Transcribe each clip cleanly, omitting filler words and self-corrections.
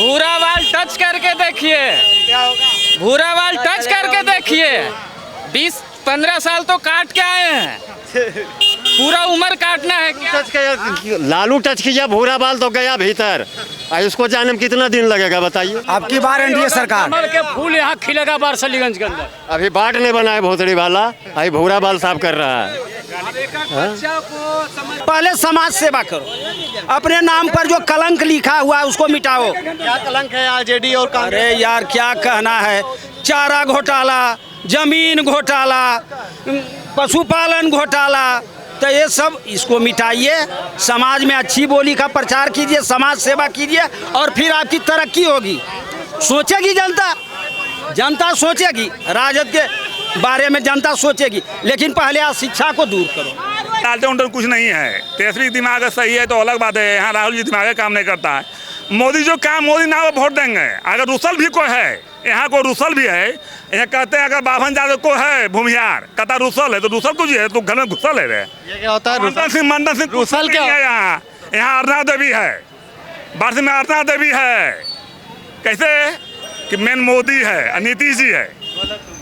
भूरा बाल टच करके देखिए, भूरा बाल टच करके देखिए। 20-15 साल तो काट के आए हैं, पूरा उम्र काटना है क्या? टच किया, लालू टच किया, भूरा बाल तो गया भीतर। इसको जाने में कितना दिन लगेगा बताइए? आपकी बार एनडीए सरकार। कमल के फूल यहाँ खिलेगा बारसलीगंज के अंदर। अभी बाट नहीं बना है भोसड़ी वाला, अभी भूरा बाल साफ कर रहा है। पहले समाज सेवा करो, अपने नाम पर जो कलंक लिखा हुआ है उसको मिटाओ। क्या कलंक है आरजेडी और कांग्रेस? अरे यार क्या कहना है, चारा घोटाला, जमीन घोटाला, पशुपालन घोटाला, तो ये सब इसको मिटाइए। समाज में अच्छी बोली का प्रचार कीजिए, समाज सेवा कीजिए और फिर आपकी तरक्की होगी। सोचेगी जनता, जनता सोचेगी, राजद के बारे में जनता सोचेगी, लेकिन पहले आप शिक्षा को दूर करो। डालते उल्टे कुछ नहीं है। तेजस्वी दिमाग सही है तो अलग बात है, यहाँ राहुल जी दिमाग काम नहीं करता है। मोदी जो काम, मोदी ना वो वोट देंगे। अगर रुसल भी कोई है, यहाँ को रुसल भी है, यहाँ कहते हैं अगर बाभन यादव को है भूमिहार, कहता रुसल है तो रुसल कुछ है तो घर में घुसल है रे। ये क्या होता है? मंडन सिंह रुसल क्या है? यहाँ अर्चना देवी है, बारसी में अर्चना देवी है। कैसे कि मेन मोदी है, नीतीश जी है,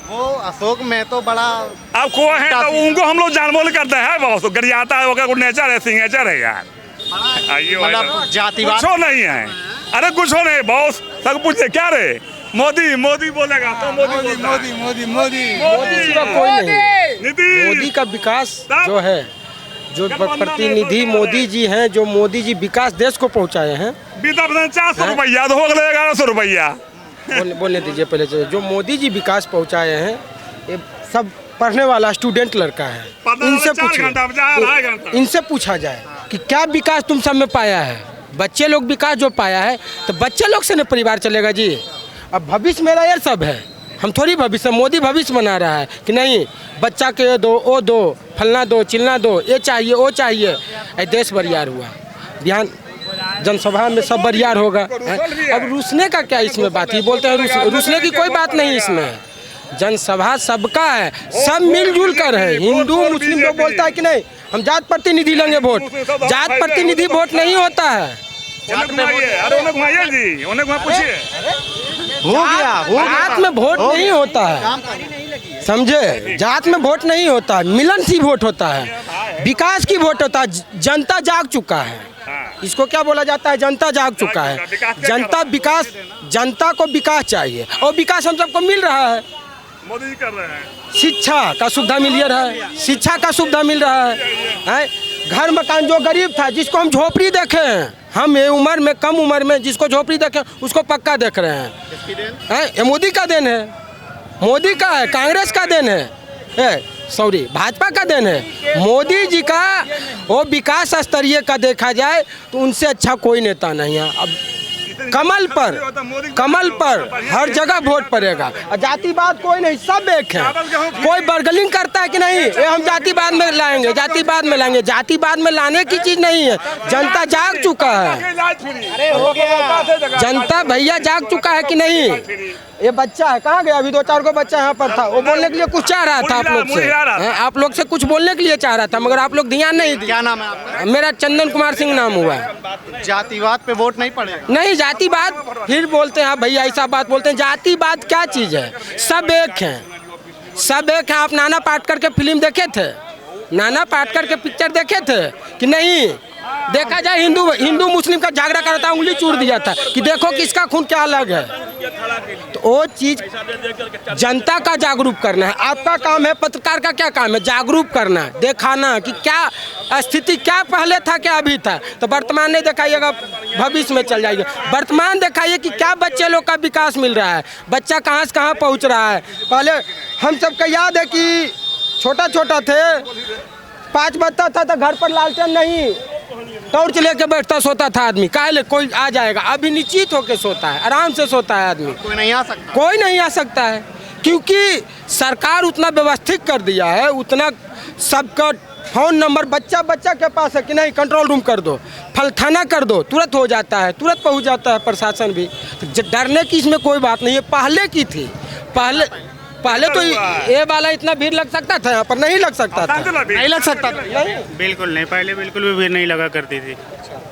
वो अशोक में तो बड़ा अब को है तो उनको हम लोग जानबोल करते हैं। बहुत गरियाता है, वो नेचर है, सिग्नेचर है यार। मतलब जातिवाद कुछ नहीं है। अरे कुछ हो नहीं, बहुत सब पूछे क्या रे, मोदी मोदी बोलेगा तो मोदी मोदी मोदी मोदी का कोई नहीं। नीतीश मोदी का विकास जो है, जो प्रतिनिधि मोदी जी हैं, जो मोदी जी विकास देश को पहुंचाए हैं। 400 रुपया तो हो गया 1100 रुपया। बोलने दीजिए पहले से। जो मोदी जी विकास पहुंचाए हैं, ये सब पढ़ने वाला स्टूडेंट लड़का है। इनसे पूछा जाए कि क्या विकास तुम सब में पाया है। बच्चे लोग विकास जो पाया है तो बच्चे लोग से न परिवार चलेगा जी। अब भविष्य मेरा ये सब है, हम थोड़ी भविष्य, मोदी भविष्य बना रहा है कि नहीं बच्चा के ये दो, वो दो, फलना दो, चिलना दो, ये चाहिए, वो चाहिए। देश बरियार हुआ, बिहान जनसभा में सब बरियार होगा। अब रूसने का क्या इसमें बात ही बोलते हैं, रूसने की कोई बात नहीं इसमें। जनसभा सबका है, सब मिलजुल कर है। हिंदू मुस्लिम लोग बोलता है कि नहीं हम जात प्रतिनिधि लेंगे वोट, जात प्रतिनिधि वोट नहीं होता है। जात में वोट नहीं होता है, समझे? जात में वोट नहीं होता है, मिलन सी वोट होता है, विकास की वोट होता है। जनता जाग चुका है, इसको क्या बोला जाता है, जनता जाग चुका है। जनता विकास, जनता को विकास चाहिए और विकास हम सबको मिल रहा है। मोदी कर रहे हैं, शिक्षा का सुविधा मिल रहा है, शिक्षा का सुविधा मिल रहा है। घर मकान जो गरीब था, जिसको हम झोपड़ी देखे हैं, हम ये उम्र में, कम उम्र में जिसको झोपड़ी देखे उसको पक्का देख रहे हैं। ये मोदी का देन है, मोदी का है, कांग्रेस का देन है, सॉरी भाजपा का देन है। मोदी जी का वो विकास स्तरीय का देखा जाए तो उनसे अच्छा कोई नेता नहीं है। अब कमल पर हर जगह वोट पड़ेगा। जातिवाद कोई नहीं, सब एक है। कोई बर्गलिंग करता है कि नहीं ये हम जातिवाद में लाएंगे, जातिवाद में लाएंगे, जातिवाद में लाने की चीज नहीं है। जनता जाग चुका है, जनता भैया जाग चुका है कि नहीं। ये बच्चा है, कहाँ गया? अभी 2-4 को बच्चा यहाँ पर था, वो बोलने के लिए कुछ चाह रहा था आप लोग से, आप लोग से कुछ बोलने के लिए चाह रहा था, मगर आप लोग ध्यान नहीं दिए। क्या नाम है आपका? मेरा चंदन कुमार सिंह नाम हुआ है। जातिवाद पे वोट नहीं पड़ेगा? नहीं, जातिवाद फिर बोलते हैं भैया, ऐसा बात बोलते हैं। जातिवाद क्या चीज है? सब एक हैं, सब एक हैं। आप नाना पाटेकर के फिल्म देखे थे? नाना पाटेकर के पिक्चर देखे थे कि नहीं? देखा जाए हिंदू मुस्लिम का झगड़ा करता, उंगली चूर दिया था कि देखो किसका खून क्या अलग है। तो वो चीज जनता का जागरूक करना है। आपका काम है, पत्रकार का क्या काम है? जागरूक करना, दिखाना कि क्या स्थिति, क्या पहले था क्या अभी था। तो वर्तमान नहीं दिखाइएगा, भविष्य में चल जाइएगा। वर्तमान दिखाइए कि क्या बच्चे लोग का विकास मिल रहा है, बच्चा कहाँ से कहाँ पहुँच रहा है। पहले हम सबका याद है कि छोटा छोटा थे, 5 बजता था तो घर पर लालटेन नहीं, टॉर्च लेके बैठता सोता था आदमी। काहे कोई आ जाएगा, अभी निश्चित होके सोता है, आराम से सोता है आदमी। कोई नहीं आ सकता, कोई नहीं आ सकता है, क्योंकि सरकार उतना व्यवस्थित कर दिया है, उतना सबका फ़ोन नंबर बच्चा के पास है कि नहीं कंट्रोल रूम कर दो, फलथाना कर दो, तुरंत हो जाता है, तुरंत पहुंच जाता है प्रशासन भी। तो डरने की इसमें कोई बात नहीं है, पहले की थी। पहले तो ये वाला इतना भीड़ लग सकता था, यहाँ पर नहीं लग सकता था। नहीं लग सकता था। बिल्कुल नहीं, पहले बिल्कुल भी भीड़ नहीं लगा करती थी।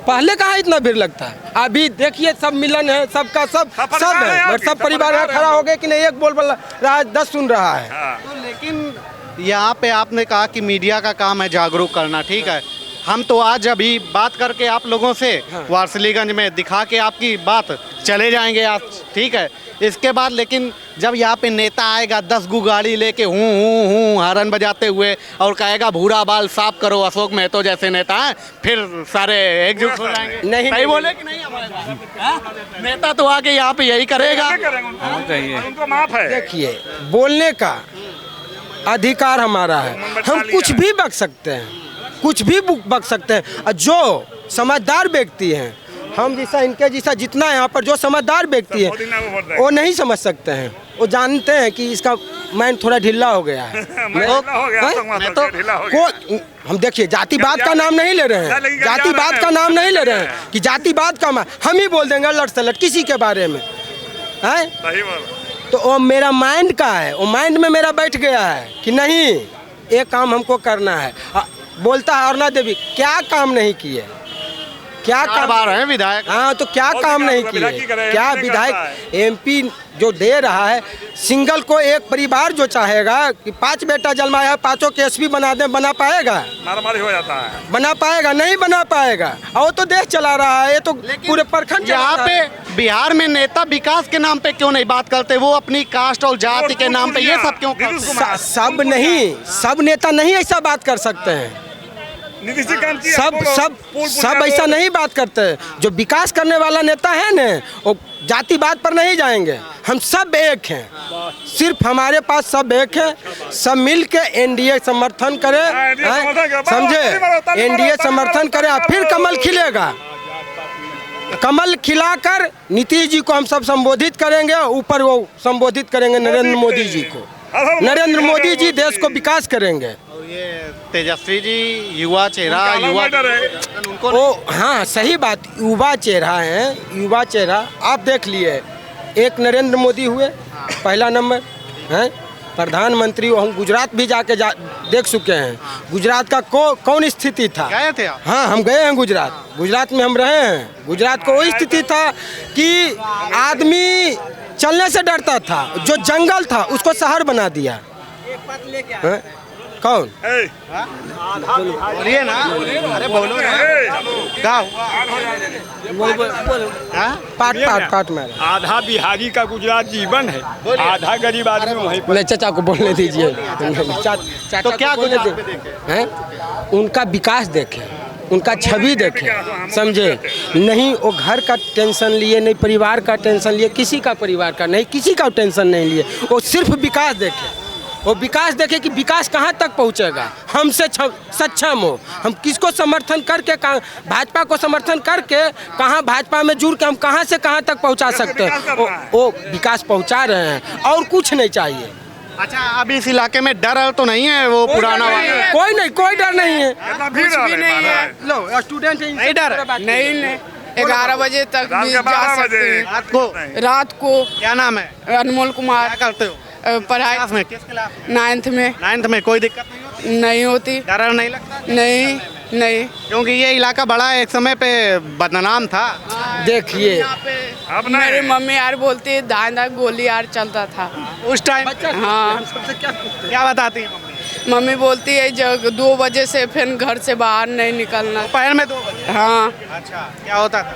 पहले कहाँ इतना भीड़ लगता है, अभी देखिए सब मिलन है, सबका सब है, और सब परिवार यहाँ खड़ा हो गए कि नहीं, एक बोल रहा है 10 सुन रहा है। तो लेकिन यहाँ पे आपने कहा कि मीडिया का काम है जागरूक करना, ठीक है। हम तो आज अभी बात करके आप लोगों से वारसिलीगंज में दिखा के आपकी बात चले जाएंगे आज, ठीक है। इसके बाद लेकिन जब यहाँ पे नेता आएगा 10 गु गाड़ी लेके हूँ हारन बजाते हुए और कहेगा भूरा बाल साफ करो अशोक मेहतो जैसे नेता हैं, फिर सारे एकजुट हो जाएंगे। नहीं, सही बोले कि नहीं हमारे पास? नेता तो आके यहाँ पे यही करेगा। उनको माफ है। देखिए, बोलने का अधिकार हमारा है, हम कुछ भी बक सकते हैं, कुछ भी बक सकते हैं। और जो समझदार व्यक्ति हैं, हम जैसा इनके जैसा जितना यहाँ पर जो समझदार व्यक्ति है वो नहीं समझ सकते हैं, वो जानते हैं कि इसका माइंड थोड़ा ढीला हो गया है। हम देखिए जातिवाद का नाम नहीं ले रहे हैं, जातिवाद का नाम नहीं ले रहे हैं कि जातिवाद का हम ही बोल देंगे लट सलट किसी के बारे में, है। तो वो मेरा माइंड का है, वो माइंड में मेरा बैठ गया है कि नहीं ये काम हमको करना है। बोलता है अरुणा देवी क्या काम नहीं किए, क्या काम बार है विधायक। हाँ, तो क्या काम नहीं किए, क्या विधायक एमपी जो दे रहा है। सिंगल को एक परिवार जो चाहेगा कि 5 बेटा जन्माया है, 5 के एसपी बना दे, बना पाएगा? मारामारी हो जाता है, बना पाएगा? नहीं बना पाएगा। और तो देश चला रहा है, ये तो पूरे प्रखंड यहाँ पे बिहार में नेता विकास के नाम पे क्यों नहीं बात करते, वो अपनी कास्ट और जाति के नाम पे ये सब क्यों करते? सब नहीं, सब नेता नहीं ऐसा बात कर सकते हैं, सब ऐसा नहीं बात करते। जो विकास करने वाला नेता है ना, वो जातिवाद पर नहीं जाएंगे। हम सब एक हैं, सिर्फ हमारे पास सब एक है, सब मिल के एनडीए समर्थन करे, समझे? एनडीए समर्थन करे, फिर कमल खिलेगा। कमल खिलाकर नीतीश जी को हम सब संबोधित करेंगे, ऊपर वो संबोधित करेंगे नरेंद्र मोदी जी को। नरेंद्र मोदी जी देश को विकास करेंगे। ये तेजस्वी जी युवा चेहरा, युवा उनको ओ हाँ, सही बात, युवा चेहरा है, युवा चेहरा। आप देख लिए, एक नरेंद्र मोदी हुए पहला नंबर हैं प्रधानमंत्री। हम गुजरात भी जाके देख चुके हैं, गुजरात का कौन स्थिति था। गए थे आप? हाँ, हम गए हैं गुजरात में हम रहे हैं। गुजरात को वही स्थिति था कि आदमी चलने से डरता था, जो जंगल था उसको शहर बना दिया। कौन? बोलिए ना, अरे बोलो ना, क्या पाट में आधा बिहारी का गुजरात जीवन है, आधा गरीब आदमी वहीं पर। चाचा को बोलने दीजिए। तो क्या गुजरात हैं, उनका विकास देखें, उनका छवि देखें, समझे? नहीं वो घर का टेंशन लिए, नहीं परिवार का टेंशन लिए, किसी का परिवार का नहीं, किसी का टेंशन नहीं लिए, वो सिर्फ विकास देखें। वो विकास देखे कि विकास कहाँ तक पहुँचेगा, हमसे सक्षम हो। हम किसको समर्थन करके, भाजपा को समर्थन करके कहाँ भाजपा में जुड़ के हम कहाँ से कहाँ तक पहुँचा सकते हैं। वो विकास पहुँचा रहे हैं और कुछ नहीं चाहिए। अच्छा, अभी इस इलाके में डर तो नहीं है वो पुराना वाला? कोई डर नहीं है, कुछ भी नहीं है। लो स्टूडेंट नहीं डर, नहीं 11 बजे तक भी जा सकते हैं। रात को। क्या नाम है? अनमोल कुमार। क्या करते हो? पढ़ाई क्लास में? किस क्लास में? 9th में। कोई दिक्कत नहीं होती। डर नहीं लगता? नहीं, क्योंकि ये इलाका बड़ा एक समय पे बदनाम था। देखिए, मेरी मम्मी यार बोलती है दादा गोली यार चलता था उस टाइम। हाँ, क्या बताती है मम्मी बोलती है जब 2 बजे से फिर घर से बाहर नहीं निकलना। दोपहर में 2 बजे? हाँ। अच्छा, क्या होता था?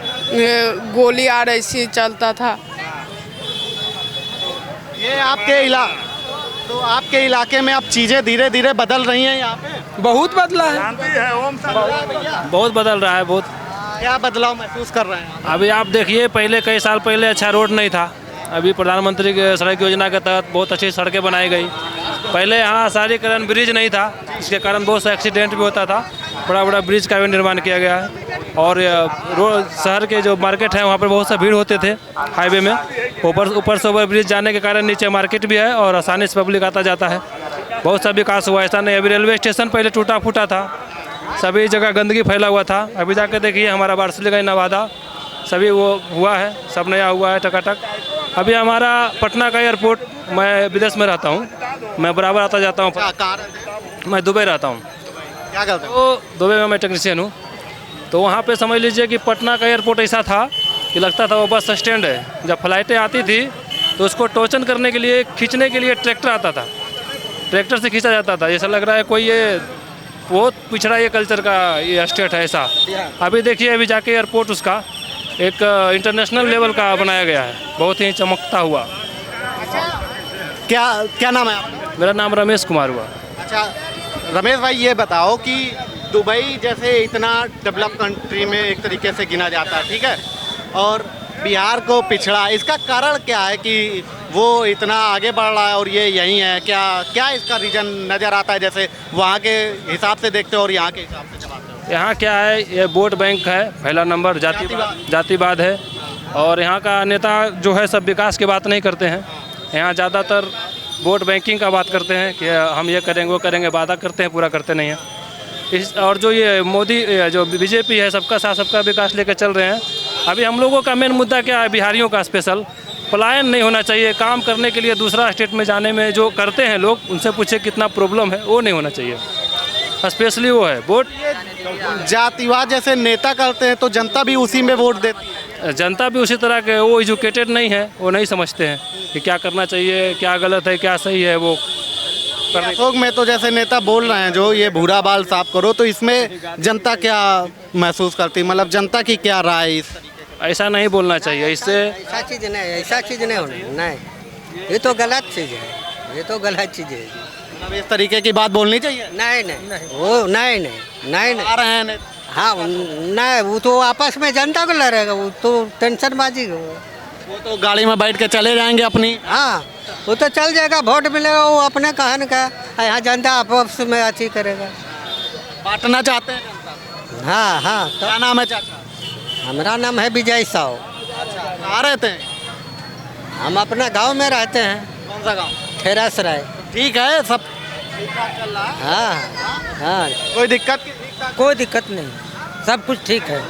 गोली यार ऐसी चलता था। ये आपके इलाके में अब चीजें धीरे धीरे बदल रही हैं। यहाँ पे बहुत बदला है, बहुत बदल रहा है। बहुत क्या बदलाव महसूस कर रहे हैं? अभी आप देखिए, पहले कई साल पहले अच्छा रोड नहीं था, अभी प्रधानमंत्री के सड़क योजना के तहत बहुत अच्छी सड़कें बनाई गई। पहले यहाँ शहरीकरण ब्रिज नहीं था, इसके कारण बहुत सा एक्सीडेंट भी होता था। बड़ा ब्रिज का भी निर्माण किया गया है। और रोड शहर के जो मार्केट है वहाँ पर बहुत सा भीड़ होते थे हाईवे में। ऊपर से ओवर ब्रिज जाने के कारण नीचे मार्केट भी है और आसानी से पब्लिक आता जाता है। बहुत सा विकास हुआ, ऐसा नहीं। अभी रेलवे स्टेशन पहले टूटा फूटा था, सभी जगह गंदगी फैला हुआ था। अभी जाकर देखिए हमारा वारसिलीगंज नवादा सभी वो हुआ है, सब नया हुआ है टकाटक। अभी हमारा पटना का एयरपोर्ट, मैं विदेश में रहता हूँ, मैं बराबर आता जाता हूँ। मैं दुबई रहता हूँ। क्या करते हो? तो दुबई में मैं टेक्नीशियन हूँ। तो वहाँ पे समझ लीजिए कि पटना का एयरपोर्ट ऐसा था कि लगता था वो बस स्टैंड है। जब फ्लाइटें आती थी तो उसको टोचन करने के लिए, खींचने के लिए ट्रैक्टर आता था, ट्रैक्टर से खींचा जाता था। ऐसा लग रहा है कोई ये बहुत पिछड़ा ये कल्चर का ये स्टेट है ऐसा। अभी देखिए, अभी जाके एयरपोर्ट उसका एक इंटरनेशनल लेवल का बनाया गया है, बहुत ही चमकता हुआ। क्या क्या नाम है आपका? मेरा नाम रमेश कुमार हुआ। अच्छा रमेश भाई, ये बताओ कि दुबई जैसे इतना डेवलप कंट्री में एक तरीके से गिना जाता है, ठीक है, और बिहार को पिछड़ा, इसका कारण क्या है कि वो इतना आगे बढ़ रहा है और ये यही है? क्या क्या इसका रीजन नज़र आता है, जैसे वहाँ के हिसाब से देखते हो और यहाँ के हिसाब से चलाते हो? यहाँ क्या है, ये वोट बैंक है, पहला नंबर जातिवाद है। और यहाँ का नेता जो है सब विकास की बात नहीं करते हैं। यहाँ ज़्यादातर वोट बैंकिंग का बात करते हैं कि हम ये करेंगे वो करेंगे, वादा करते हैं, पूरा करते नहीं हैं। और जो ये मोदी जो बीजेपी है, सबका साथ सबका विकास लेकर चल रहे हैं। अभी हम लोगों का मेन मुद्दा क्या है, बिहारियों का स्पेशल पलायन नहीं होना चाहिए। काम करने के लिए दूसरा स्टेट में जाने में जो करते हैं लोग, उनसे पूछे कितना प्रॉब्लम है, वो नहीं होना चाहिए। स्पेशली वो है वोट। जातिवाद जैसे नेता करते हैं तो जनता भी उसी में वोट देती है। जनता भी उसी तरह के, वो एजुकेटेड नहीं है, वो नहीं समझते हैं कि क्या करना चाहिए, क्या गलत है, क्या सही है। वो अशोक में तो जैसे नेता बोल रहे हैं जो ये भूरा बाल साफ करो, तो इसमें जनता क्या महसूस करती है, मतलब जनता की क्या राय इस तरीके? ऐसा नहीं बोलना चाहिए, इससे ऐसा चीज़ नहीं, ऐसा चीज़ नहीं होनी, नहीं, ये तो गलत चीज़ है, ये तो गलत चीज़ है। मतलब इस तरीके की बात बोलनी चाहिए? नहीं नहीं, वो नहीं आ रहे हैं हाँ नहीं, वो तो आपस में जनता को लड़ेगा, वो तो टेंशन बाजी है। वो तो गाड़ी में बैठ के चले जाएंगे अपनी। हाँ, वो तो चल जाएगा, वोट मिलेगा, वो अपने कहन का, यहाँ जनता आपस में अच्छी करेगा। बांटना चाहते हैं जनता? हाँ हाँ। तो क्या नाम है चाचा? हमारा नाम है विजय साव। कहाँ रहते हैं? हम अपना गांव में रहते हैं। कौन सा गांव? ठेरासराय। ठीक है, सब चल रहा है? हाँ हाँ, कोई दिक्कत? कोई दिक्कत नहीं, सब कुछ ठीक है।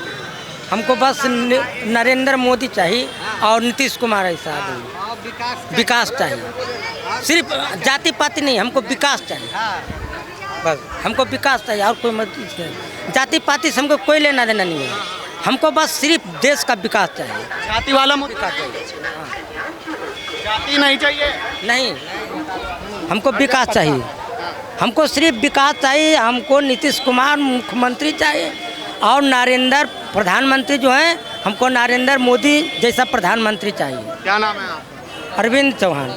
हमको बस नरेंद्र मोदी चाहिए और नीतीश कुमार ऐसा आदमी। विकास चाहिए, सिर्फ जाति पाति नहीं, हमको विकास चाहिए बस। हमको विकास चाहिए और कोई मत नहीं। जाति पाति से हमको कोई लेना देना नहीं है, हमको बस सिर्फ देश का विकास चाहिए। जाति वाला मुद्दा चाहिए, जाति नहीं चाहिए। नहीं, हमको विकास चाहिए, हमको सिर्फ विकास चाहिए। हमको नीतीश कुमार मुख्यमंत्री चाहिए और नरेंद्र प्रधानमंत्री जो है, हमको नरेंद्र मोदी जैसा प्रधानमंत्री चाहिए। क्या नाम है आपका? अरविंद चौहान।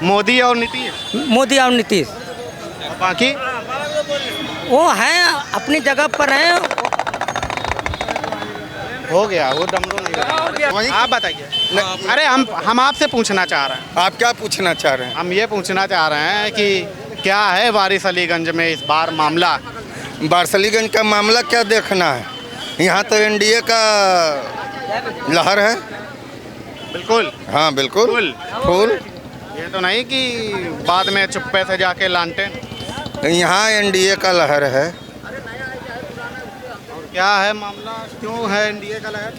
मोदी और नीतीश? मोदी और नीतीश। बाकी वो हैं अपनी जगह पर हैं। हो गया, वो डमरू नहीं। आप बताइए। अरे हम आपसे पूछना चाह रहे हैं। आप क्या पूछना चाह रहे हैं? हम ये पूछना चाह रहे हैं कि क्या है वारिसलीगंज में इस बार मामला? वारिसलीगंज का मामला क्या देखना है, यहाँ तो एनडीए का लहर है। बिल्कुल। हाँ बिल्कुल फुल। ये तो नहीं कि बाद में चुप्पे से जाके लानटेन। यहाँ एनडीए का लहर है। क्या है मामला, क्यों है एनडीए का लहर?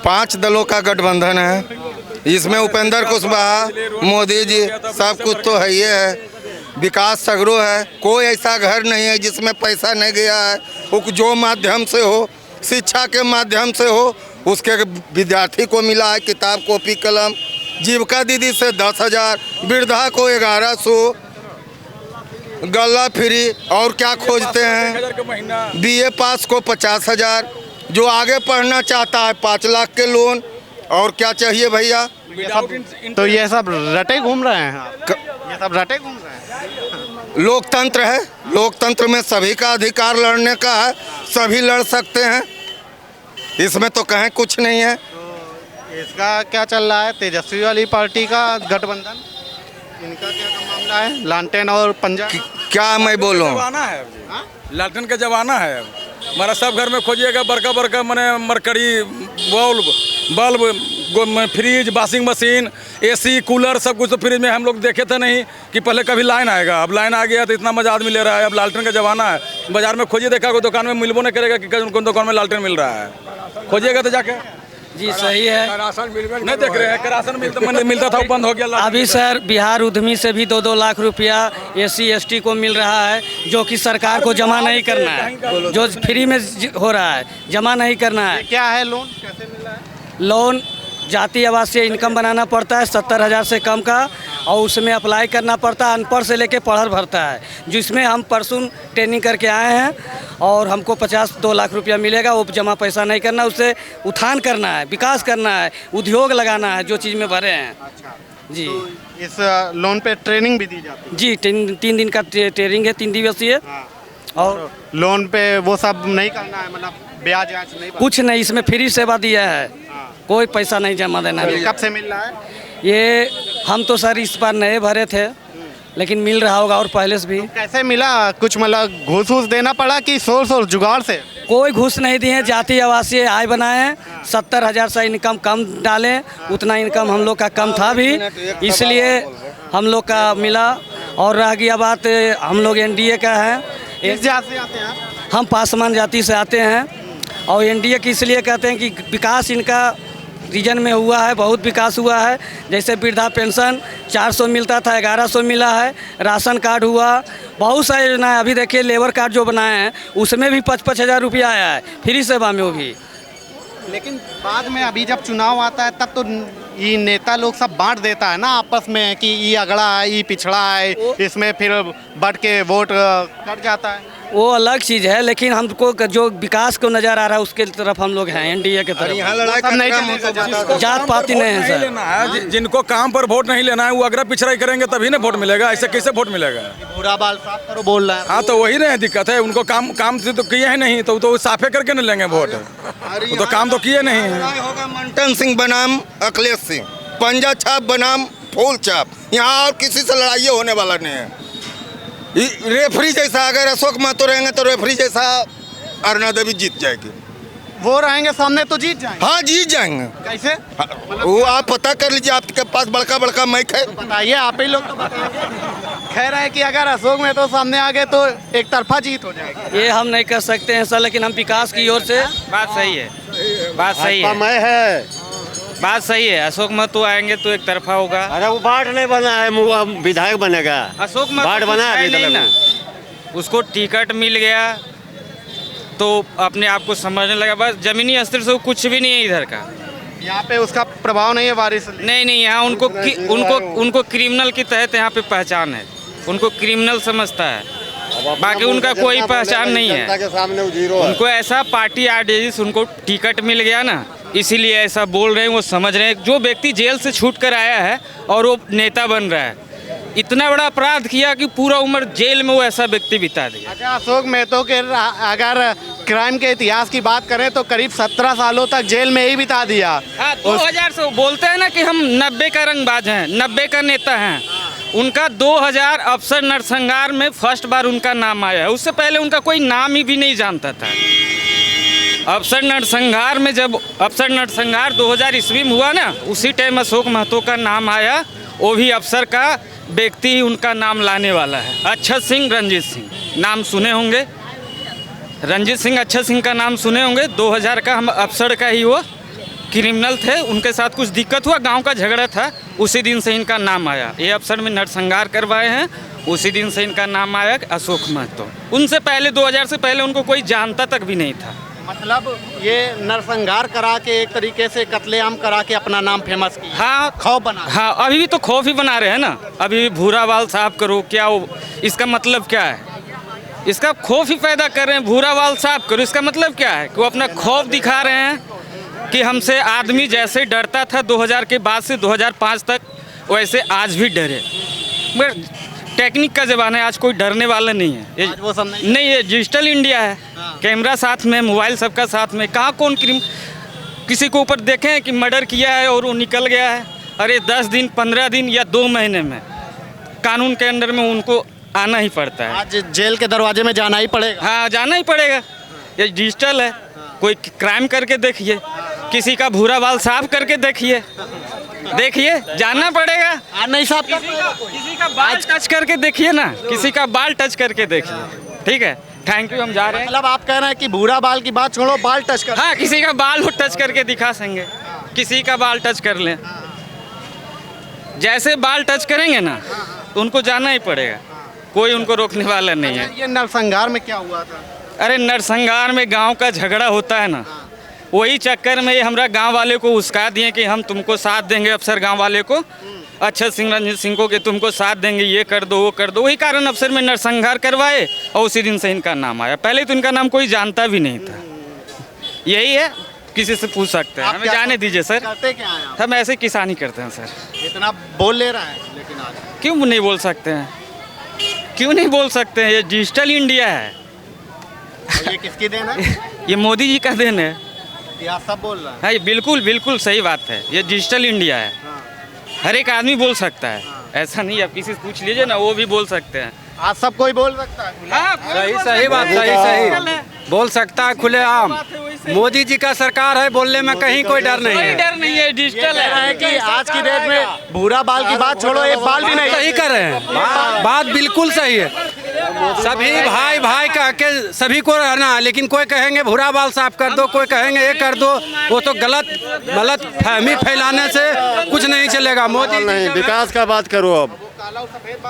5 दलों का गठबंधन है, इसमें उपेंद्र कुशवाहा, मोदी जी, सब कुछ तो है ही है। विकास सगरो है, कोई ऐसा घर नहीं है जिसमें पैसा नहीं गया है। वो जो माध्यम से हो, शिक्षा के माध्यम से हो, उसके विद्यार्थी को मिला है किताब कॉपी कलम। जीविका दीदी से 10,000, वृद्धा को 1100, गल्ला फ्री। और क्या खोजते हैं? बीए पास को 50,000, जो आगे पढ़ना चाहता है 5 लाख के लोन। और क्या चाहिए भैया? तो ये सब रटे घूम रहे हैं ये सब रटे घूम रहे हैं। लोकतंत्र है, लोकतंत्र में सभी का अधिकार लड़ने का है, सभी लड़ सकते हैं, इसमें तो कहें कुछ नहीं है। तो इसका क्या चल रहा है? तेजस्वी वाली पार्टी का गठबंधन, इनका क्या मामला है? लालटेन और पंजा क्या मैं बोलूँ? जमाना है लालटेन का जमाना है। हमारा सब घर में खोजिएगा बड़का बड़का मने mercury bulb, fridge, washing machine, AC cooler सब कुछ तो फ्री में। हम लोग देखे थे नहीं कि पहले कभी लाइन आएगा, अब लाइन आ गया तो इतना मजा आदमी ले रहा है। अब लालटेन का जमाना है, बाजार में खोजिए, देखा कोई दुकान में मिलबो नहीं करेगा कि कौन दुकान में लालटेन मिल रहा है। खोजिएगा तो जाके। जी सही है, नहीं देख रहे हैं, करासन मिलता था, बंद हो गया। अभी सर बिहार उद्यमी से भी 2-2 लाख रुपया SC ST को मिल रहा है, जो कि सरकार को जमा नहीं करना है, जो फ्री में हो रहा है, जमा नहीं करना है। क्या है लोन, कैसे मिल रहा है? लोन जाति आवासीय इनकम बनाना पड़ता है 70,000 से कम का, और उसमें अप्लाई करना पड़ता है। अनपढ़ से लेके पढ़र भरता है, जिसमें हम परसों ट्रेनिंग करके आए हैं, और हमको 2 लाख रुपया मिलेगा। वो जमा पैसा नहीं करना, उससे उत्थान करना है, विकास करना है, उद्योग लगाना है, जो चीज़ में भरे हैं। जी, तो इस लोन पे ट्रेनिंग भी दी जाती है? जी, 3 दिन का ट्रेनिंग है, 3 दिवसीय। और लोन पे वो सब नहीं करना है, मतलब ब्याज नहीं, कुछ नहीं, इसमें फ्री सेवा दिया है, कोई पैसा नहीं जमा देना। कब से मिल रहा है ये? हम तो सर इस बार नए भरे थे, लेकिन मिल रहा होगा और पहले से भी। तो कैसे मिला? कुछ मतलब घूस देना पड़ा कि सोर्स और जुगाड़ से? कोई घूस नहीं दिए, जाति आवासीय आय बनाए हैं, 70,000 से इनकम कम डाले, उतना इनकम हम लोग का कम था भी, इसलिए हम लोग का मिला। और रह गया बात, हम लोग NDA का है। किस जात से आते हैं? हम पासवान जाति से आते हैं, और NDA की इसलिए कहते हैं कि विकास इनका रीजन में हुआ है, बहुत विकास हुआ है। जैसे वृद्धा पेंशन 400 मिलता था, 1100 मिला है। राशन कार्ड हुआ, बहुत सारी योजनाएं। अभी देखिए लेबर कार्ड जो बनाए हैं, उसमें भी 5-5 हज़ार रुपया आया है, फ्री सेवा में वो भी। लेकिन बाद में अभी जब चुनाव आता है, तब तो ये नेता लोग सब बांट देता है ना आपस में, कि ये अगड़ा है, ये पिछड़ा है, इसमें फिर बढ़ के वोट कट जाता है। वो अलग चीज़ है, लेकिन हमको जो विकास को नज़र आ रहा है उसके तरफ हम लोग हैं, NDA के तरफ। यहाँ लड़ाई नहीं, जात पाति नहीं है सर। लेना है, जिनको काम पर वोट नहीं लेना है, वो अगर पिछड़ा करेंगे तभी ना वोट मिलेगा। ऐसे कैसे वोट मिलेगा? बुरा बाल साफ करो बोल रहा है। हाँ, तो वही नहीं दिक्कत है, उनको काम से तो किए ही नहीं, तो साफे करके नहीं लेंगे वोट। वो तो काम तो किए नहीं है। होगा मंटन सिंह बनाम अखिलेश सिंह, पंजा छाप बनाम फूल छाप, यहाँ और किसी से लड़ाई होने वाला नहीं है। रेफरी जैसा अगर अशोक महतो रहेंगे तो रेफरी जैसा अरुणा देवी जीत जाएगी। वो रहेंगे सामने तो जीत जाएंगे? हाँ, जीत जाएंगे। कैसे? वो आप पता कर लीजिए, आपके पास बड़का माइक है, बताइए, आप ही लोग तो बताइए। कह रहे हैं कि अगर अशोक महतो सामने आ गए तो एक तरफा जीत हो जाएगी। ये हम नहीं कर सकते हैं सर, लेकिन हम विकास की ओर से। बात सही है, बात सही है, बात सही है। अशोक महतो आएंगे तो एक तरफा होगा। अरे वो बाट नहीं बना है, विधायक बनेगा। अशोक महतो बाट बना है नहीं ना, उसको टिकट मिल गया तो अपने आप को समझने लगा। बस जमीनी स्तर से कुछ भी नहीं है इधर का। यहाँ पे उसका प्रभाव नहीं है वारिस? नहीं, यहाँ उनको क्रिमिनल के तहत यहाँ पे पहचान है, उनको क्रिमिनल समझता है, बाकी उनका कोई पहचान नहीं है। उनको ऐसा पार्टी आइडियोलॉजी से उनको टिकट मिल गया ना, इसीलिए ऐसा बोल रहे हैं। वो समझ रहे हैं जो व्यक्ति जेल से छूट कर आया है और वो नेता बन रहा है, इतना बड़ा अपराध किया कि पूरा उम्र जेल में वो ऐसा व्यक्ति बिता दिया। अच्छा, अशोक महतो के अगर क्राइम के इतिहास की बात करें तो करीब 17 सालों तक जेल में ही बिता दिया। हाँ, 2000 से बोलते हैं ना कि हम 90 का रंगबाज हैं, 90 का नेता हैं। उनका 2000 अफसर नरसंहार में फर्स्ट बार उनका नाम आया है, उससे पहले उनका कोई नाम ही भी नहीं जानता था। अफसर नरसंहार में जब अफसर नरसंहार 2000 ईस्वी में हुआ ना, उसी टाइम अशोक महतो का नाम आया। वो भी अफसर का व्यक्ति ही उनका नाम लाने वाला है। अक्षत सिंह, रंजीत सिंह नाम सुने होंगे, रंजीत सिंह, अक्षत सिंह का नाम सुने होंगे। 2000 का हम अफसर का ही वो क्रिमिनल थे, उनके साथ कुछ दिक्कत हुआ, गांव का झगड़ा था, उसी दिन से इनका नाम आया। ये अफसर में नरसंहार करवाए हैं, उसी दिन से इनका नाम आया अशोक महतो। उनसे पहले 2000 से पहले उनको कोई जानता तक भी नहीं था। मतलब ये नरसंहार करा के एक तरीके से कत्लेआम करा के अपना नाम फेमस किया। हाँ, खौफ बना। हाँ, अभी भी तो खौफ ही बना रहे हैं ना। अभी भी भूरा बाल साफ करो, क्या वो, इसका मतलब क्या है? इसका खौफ ही पैदा कर रहे हैं। भूरा बाल साफ करो, इसका मतलब क्या है? कि वो अपना खौफ दिखा रहे हैं कि हमसे आदमी जैसे डरता था 2000 के बाद से 2005 तक, वैसे आज भी डरे। मगर टेक्निक का ज़माना है, आज कोई डरने वाला नहीं है। ये वो सब नहीं, ये डिजिटल इंडिया है। कैमरा साथ में, मोबाइल सबका साथ में। कहाँ कौन किसी को ऊपर देखें कि मर्डर किया है और वो निकल गया है? अरे 10 दिन, 15 दिन या 2 महीने में कानून के अंडर में उनको आना ही पड़ता है। आज जेल के दरवाजे में जाना ही पड़ेगा। हाँ, जाना ही पड़ेगा। ये डिजिटल है। कोई क्राइम करके देखिए, किसी का भूरा बाल साफ करके देखिए, देखिए, जानना पड़ेगा। नहीं साहब, किसी का बाल टच करके देखिए ना, किसी का बाल टच करके देखिए। ठीक है, थैंक यू, हम जा रहे हैं। मतलब आप कह रहे हैं कि भूरा बाल की बात छोड़ो, बाल टच कर। हाँ, किसी का बाल टच करके दिखा सकेंगे, किसी का बाल टच कर लें। जैसे बाल टच करेंगे ना तो उनको जाना ही पड़ेगा, कोई उनको रोकने वाला नहीं है। ये नरसंहार में क्या हुआ था? अरे नरसंहार में गांव का झगड़ा होता है ना, वही चक्कर में ये हमारा गांव वाले को उस्का दिए कि हम तुमको साथ देंगे, अफसर गांव वाले को अक्षत सिंह, रंजीत सिंह को, कि तुमको साथ देंगे, ये कर दो वो कर दो। वही कारण अफसर में नरसंहार करवाए और उसी दिन से इनका नाम आया। पहले तो इनका नाम कोई जानता भी नहीं था। यही है, किसी से पूछ सकते हैं, हमें जाने दीजिए सर। करते क्या हैं आप? हम ऐसे किसानी करते हैं सर। इतना बोल ले रहा है लेकिन आज क्यों नहीं बोल सकते हैं, क्यों नहीं बोल सकते हैं? ये डिजिटल इंडिया है। ये किसकी देन है? ये मोदी जी का देन है। ये सब बोल रहा है। हाँ, ये बिल्कुल बिल्कुल सही बात है। ये डिजिटल इंडिया है, हर एक आदमी बोल सकता है। ऐसा नहीं, आप किसी से पूछ लीजिए ना, वो भी बोल सकते हैं। आज सब कोई बोल सकता है। सही बात, सही बोल सकता है खुलेआम। मोदी जी का सरकार है, बोलने में कहीं कोई डर नहीं है। डर नहीं है, डिजिटल है कि आज की डेट में भूरा बाल की बात छोड़ो, एक बाल भी नहीं। सही कर रहे हैं, बात बिल्कुल सही है। सभी भाई भाई कह के सभी को रहना है, लेकिन कोई कहेंगे भूरा बाल साफ कर दो, कोई कहेंगे ये कर दो। वो तो गलत फहमी फैलाने से कुछ नहीं चलेगा। मोदी नहीं, विकास का बात करो। अब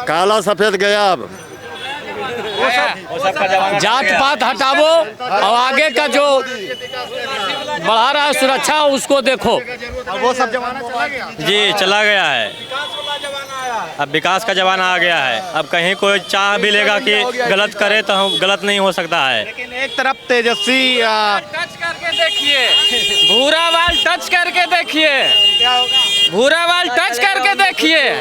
काला सफेद गया। अब जात पात हटावो और आगे का जो बढ़ा रहा है सुरक्षा, उसको देखो। वो सब जमाना चला गया। जी चला गया है, अब विकास का जमाना आ गया है। अब कहीं कोई चाह भी लेगा कि गलत करे तो हम गलत नहीं हो सकता है। लेकिन एक तरफ तेजस्वी टच करके देखिए, भूरा बाल टच करके देखिए, भूरा बाल टच करके देखिए।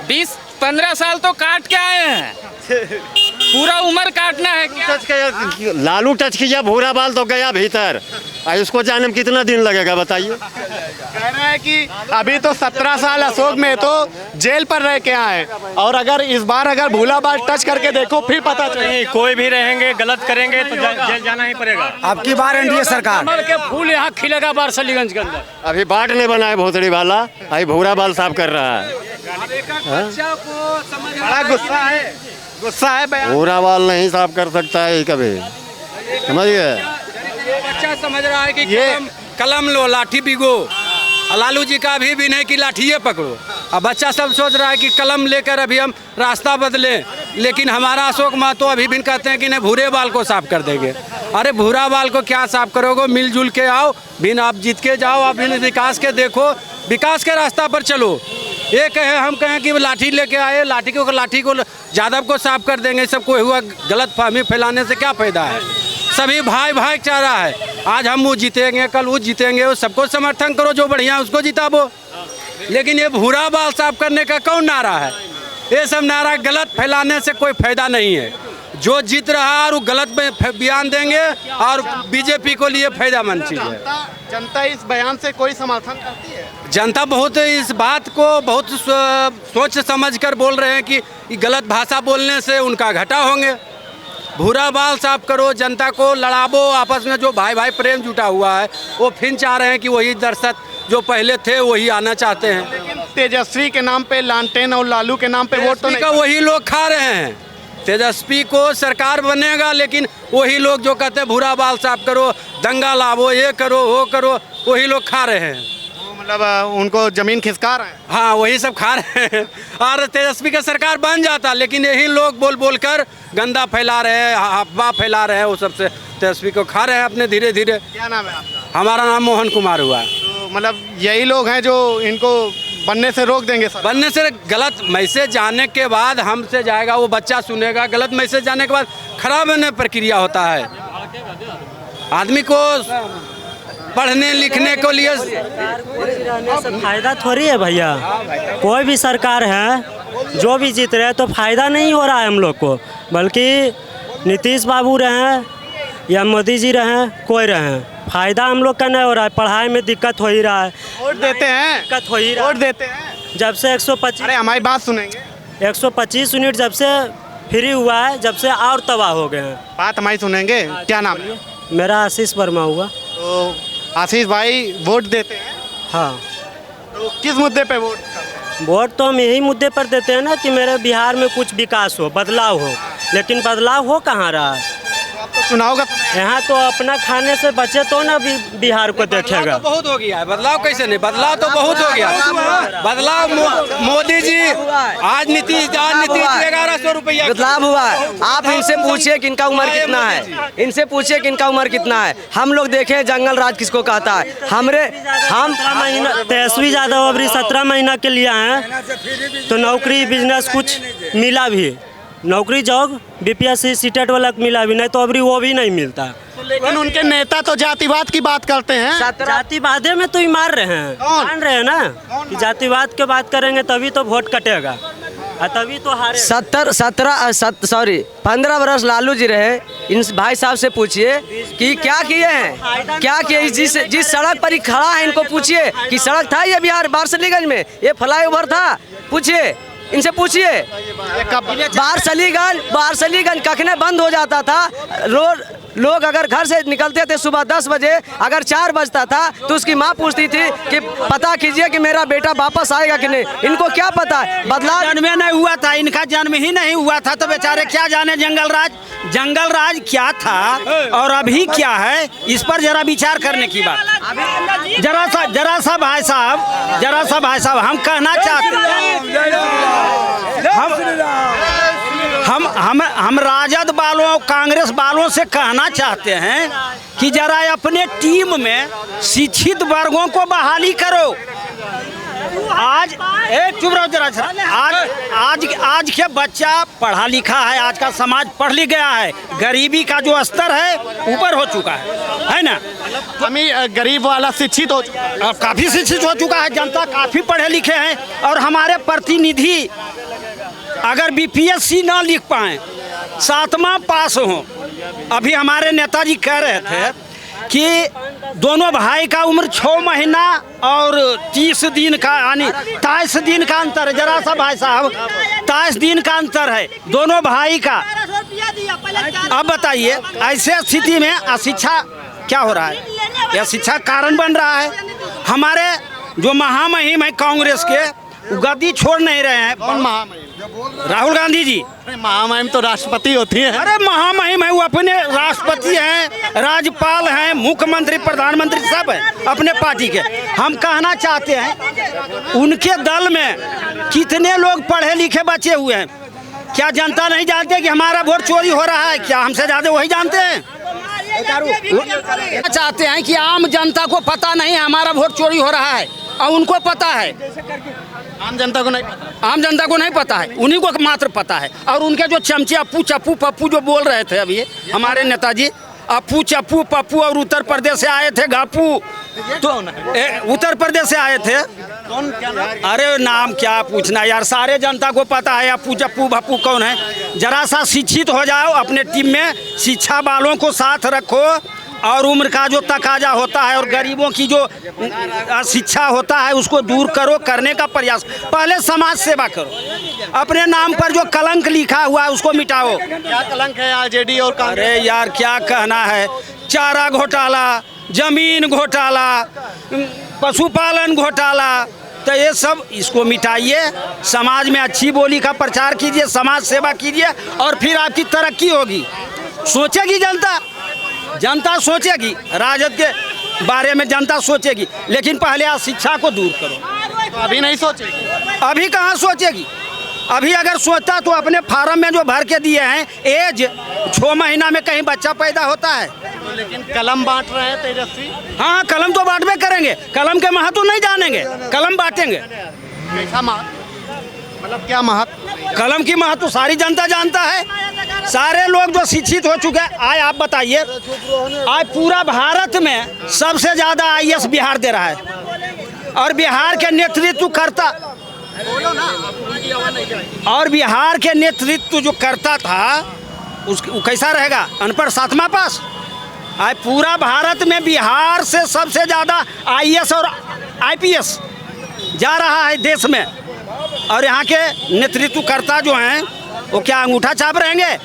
20-15 साल तो काट के आए हैं, पूरा उम्र काटना है क्या? लालू टच किया भूरा बाल तो गया भीतर। इसको जाने में कितना दिन लगेगा बताइए? कह रहे हैं कि अभी तो 17 साल अशोक में तो जेल पर रह के आए, और अगर इस बार अगर भूला बाल टच करके देखो फिर पता नहीं, कोई भी रहेंगे गलत करेंगे तो जेल जाना ही पड़ेगा। अब की बार एनडीए सरकार कमल के फूल यहाँ खिलेगा वारसलीगंज के अंदर। अभी बाट नहीं बनाए भोसड़ी वाला, अभी भूरा बाल साफ कर रहा है। बड़ा गुस्सा है, गुस्सा है। भूरा बाल नहीं साफ कर सकता है कभी, समझिए। बच्चा समझ रहा है कि कलम लो, लाठी बिगो। लालू जी का अभी भी नहीं कि लाठिए पकड़ो। अब बच्चा सब सोच रहा है कि कलम लेकर अभी हम रास्ता बदलें, लेकिन हमारा अशोक महतो अभी भी कहते हैं कि नहीं भूरे बाल को साफ कर देंगे। अरे भूरा बाल को क्या साफ करोगे? मिलजुल के आओ, बिन आप जीत के जाओ, आप बिन विकास के देखो, विकास के रास्ता पर चलो। ये कहे हम कहें कि लाठी लेके आए, लाठी को यादव को साफ कर देंगे, सबको हुआ गलत फहमी फैलाने से क्या फायदा है? सभी भाई भाई चाह रहा है, आज हम वो जीतेंगे, कल वो जीतेंगे, वो सबको समर्थन करो, जो बढ़िया उसको जिताबो। लेकिन ये भूरा बाल साफ करने का कौन नारा है? ये सब नारा गलत फैलाने से कोई फायदा नहीं है। जो जीत रहा है और वो गलत में बयान देंगे और बीजेपी को लिए फायदामंद चीज़ है। जनता इस बयान से कोई समर्थन करती है? जनता बहुत इस बात को बहुत सोच समझ कर बोल रहे हैं कि गलत भाषा बोलने से उनका घाटा होंगे। भूरा बाल साफ करो, जनता को लड़ाबो, आपस में जो भाई भाई प्रेम जुटा हुआ है वो फिर चाह रहे हैं कि वही दर्शक जो पहले थे वही आना चाहते हैं। लेकिन तेजस्वी के नाम पे लालटेन और लालू के नाम पे वोट तो नहीं, वही लोग खा रहे हैं। तेजस्वी को सरकार बनेगा, लेकिन वही लोग जो कहते हैं भूरा बाल साफ करो, दंगा लावो, ये करो वो करो, वही लोग खा रहे हैं। मतलब उनको जमीन खिसका रहे हैं। हाँ, वही सब खा रहे हैं। और तेजस्वी का सरकार बन जाता, लेकिन यही लोग बोल बोल कर गंदा फैला रहे हैं, अफवाह फैला रहे हैं, वो सबसे तेजस्वी को खा रहे हैं अपने धीरे धीरे। क्या नाम है आपका? हमारा नाम मोहन कुमार हुआ है। तो मतलब यही लोग हैं जो इनको बनने से रोक देंगे सर? बनने से गलत मैसेज जाने के बाद हमसे जाएगा, वो बच्चा सुनेगा, गलत मैसेज जाने के बाद खराब होने प्रक्रिया होता है। आदमी को पढ़ने लिखने के लिए फायदा थोड़ी है भैया। कोई भी सरकार है जो भी जीत रहे हैं तो फायदा नहीं हो रहा है हम लोग को, बल्कि नीतीश बाबू रहे या मोदी जी रहे, कोई रहे, फायदा हम लोग का नहीं हो रहा है। पढ़ाई में दिक्कत हो ही रहा है। वोट देते हैं, दिक्कत हो ही रहा है। वोट देते हैं जब से 125, अरे हमारी बात सुनेंगे, 125 यूनिट जब से फ्री हुआ है, जब से और तबाह हो गए हैं। बात हमारी सुनेंगे। क्या नाम है? मेरा आशीष वर्मा हुआ। तो आशीष भाई वोट देते हैं? हाँ। तो किस मुद्दे पे वोट? वोट तो हम यही मुद्दे पर देते हैं ना कि मेरे बिहार में कुछ विकास हो, बदलाव हो, लेकिन बदलाव हो कहाँ रहा? तो चुनाव का यहाँ तो अपना खाने से बचे तो ना बिहार को देखेगा। बहुत हो गया है, बदलाव कैसे नहीं, बदलाव तो बहुत हो गया। बदलाव मोदी जी आज नीतीश 1100 रुपया बदलाव हुआ है। आप इनसे पूछिए कि इनका उम्र कितना है, इनसे पूछिए कि इनका उम्र कितना है। हम लोग देखें जंगल राज किसको कहता है। हम 23 यादव अभी 17 महीना के लिए हैं, तो नौकरी बिजनेस कुछ मिला भी, नौकरी जॉब बीपीएससी सीटेट वाला मिला भी नहीं, तो अभी वो भी नहीं मिलता। लेकिन उनके नेता तो जातिवाद की बात करते हैं। जातिवाद में तो ही मार रहे हैं, मान रहे हैं ना कि जातिवाद के बात करेंगे तभी तो वोट कटेगा, तभी तो हारे। 15 वर्ष लालू जी रहे। इन भाई साहब से पूछिए कि क्या किए हैं, क्या किए। जिस सड़क पर ही खड़ा है इनको पूछिए कि सड़क था ये बिहार वारसलीगंज में, ये फ्लाईओवर था, पूछिए इनसे पूछिए। वारसलीगंज कखने बंद हो जाता था, लोग अगर घर से निकलते थे सुबह 10 बजे, अगर 4 बजता था तो उसकी माँ पूछती थी कि पता कीजिए कि मेरा बेटा वापस आएगा कि नहीं। इनको क्या पता है, बदलाव जन्म नहीं हुआ था, इनका जन्म ही नहीं हुआ था, तो बेचारे क्या जाने जंगल राज क्या था और अभी क्या है। इस पर जरा विचार करने की बात। जरा सा भाई साहब हम कहना चाहते हम राजद वालों कांग्रेस वालों से कहना चाहते हैं कि जरा अपने टीम में शिक्षित वर्गों को बहाली करो। आज चुप रहो जरा। आज के बच्चा पढ़ा लिखा है, आज का समाज पढ़ लिख गया है, गरीबी का जो स्तर है ऊपर हो चुका है ना। हमें गरीब वाला शिक्षित हो चुका है, अब काफी शिक्षित हो चुका है, जनता काफी पढ़े लिखे हैं। और हमारे प्रतिनिधि अगर बीपीएससी ना लिख पाए, 7वां पास हो, अभी हमारे नेताजी कह रहे थे कि दोनों भाई का उम्र 6 महीना और 30 दिन का, यानी 23 दिन का अंतर है। जरा सा भाई साहब 23 दिन का अंतर है दोनों भाई का। अब बताइए ऐसे स्थिति में अशिक्षा क्या हो रहा है, यह शिक्षा कारण बन रहा है। हमारे जो महामहिम है कांग्रेस के, गद्दी छोड़ नहीं रहे हैं। कौन महामहिम? राहुल गांधी जी। महामहिम तो राष्ट्रपति होती है। अरे महामहिम है, वो अपने राष्ट्रपति हैं, राज्यपाल हैं, मुख्यमंत्री, प्रधानमंत्री सब है अपने पार्टी के। हम कहना चाहते हैं उनके दल में कितने लोग पढ़े लिखे बचे हुए हैं। क्या जनता नहीं जानते कि हमारा वोट चोरी हो रहा है? क्या हमसे ज्यादा वही जानते हैं? चाहते हैं कि आम जनता को पता नहीं है हमारा वोट चोरी हो रहा है, और उनको पता है। आम जनता को नहीं पता, आम जनता को नहीं पता है, उन्हीं को मात्र पता है। और उनके जो चमचे अप्पू चप्पू पप्पू जो बोल रहे थे अभी हमारे नेताजी, अप्पू चप्पू पप्पू, और उत्तर प्रदेश से आए थे गापू, तो उत्तर प्रदेश से आए थे। कौन क्या नाम? अरे नाम क्या पूछना यार, सारे जनता को पता है अप्पू चप्पू भप्पू कौन है। जरा सा शिक्षित हो जाओ, अपने टीम में शिक्षा वालों को साथ रखो, और उम्र का जो तकाजा होता है और गरीबों की जो शिक्षा होता है उसको दूर करो, करने का प्रयास। पहले समाज सेवा करो, अपने नाम पर जो कलंक लिखा हुआ है उसको मिटाओ। क्या कलंक है आरजेडी और कांग्रेस? अरे यार क्या कहना है, चारा घोटाला, जमीन घोटाला, पशुपालन घोटाला, तो ये सब इसको मिटाइए, समाज में अच्छी बोली का प्रचार कीजिए, समाज सेवा कीजिए, और फिर आपकी तरक्की होगी। सोचेगी जनता सोचेगी, राजद के बारे में जनता सोचेगी, लेकिन पहले आप शिक्षा को दूर करो। तो अभी नहीं सोचेगी? अभी कहाँ सोचेगी? अभी अगर सोचता तो अपने फार्म में जो भर के दिए हैं, एज 6 महीना में कहीं बच्चा पैदा होता है। तो लेकिन कलम बांट रहे हैं तेजस्वी। हाँ, कलम तो बांटवे करेंगे, कलम के महत्व नहीं जानेंगे, कलम बांटेंगे। कैसा महत्व, मतलब क्या महत्व? कलम की महत्व सारी जनता जानता है, सारे लोग जो शिक्षित हो चुके हैं। आज आप बताइए, आज पूरा भारत में सबसे ज्यादा IAS बिहार दे रहा है, और बिहार के नेतृत्व करता, और बिहार के नेतृत्व जो करता था वो कैसा रहेगा? अनपढ़ 7वां पास। आज पूरा भारत में बिहार से सबसे ज़्यादा IAS और IPS जा रहा है देश में, और यहाँ के नेतृत्वकर्ता जो हैं वो क्या अंगूठा छाप रहेंगे?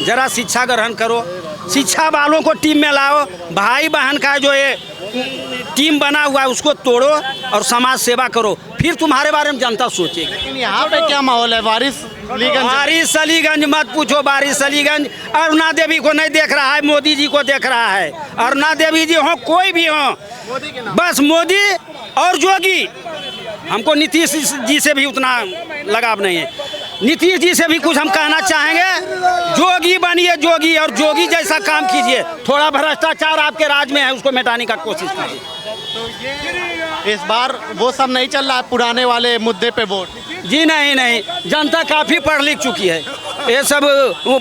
जरा शिक्षा ग्रहण करो, शिक्षा वालों को टीम में लाओ। भाई बहन का जो ये टीम बना हुआ है उसको तोड़ो और समाज सेवा करो, फिर तुम्हारे बारे में जनता सोचेगी। लेकिन यहाँ पे क्या माहौल है? वारिस अलीगंज मत पूछो। वारिस अलीगंज अरुणा देवी को नहीं देख रहा है, मोदी जी को देख रहा है। अरुणा देवी जी हो, कोई भी हो, बस मोदी और जोगी। हमको नीतीश जी से भी उतना लगाव नहीं है। नीतीश जी से भी कुछ हम कहना चाहेंगे, जोगी बनिए जोगी, और जोगी जैसा काम कीजिए। थोड़ा भ्रष्टाचार आपके राज में है, उसको मिटाने का कोशिश कीजिए। इस बार वो सब नहीं चल रहा है, पुराने वाले मुद्दे पे वोट? जी नहीं, जनता काफ़ी पढ़ लिख चुकी है, ये सब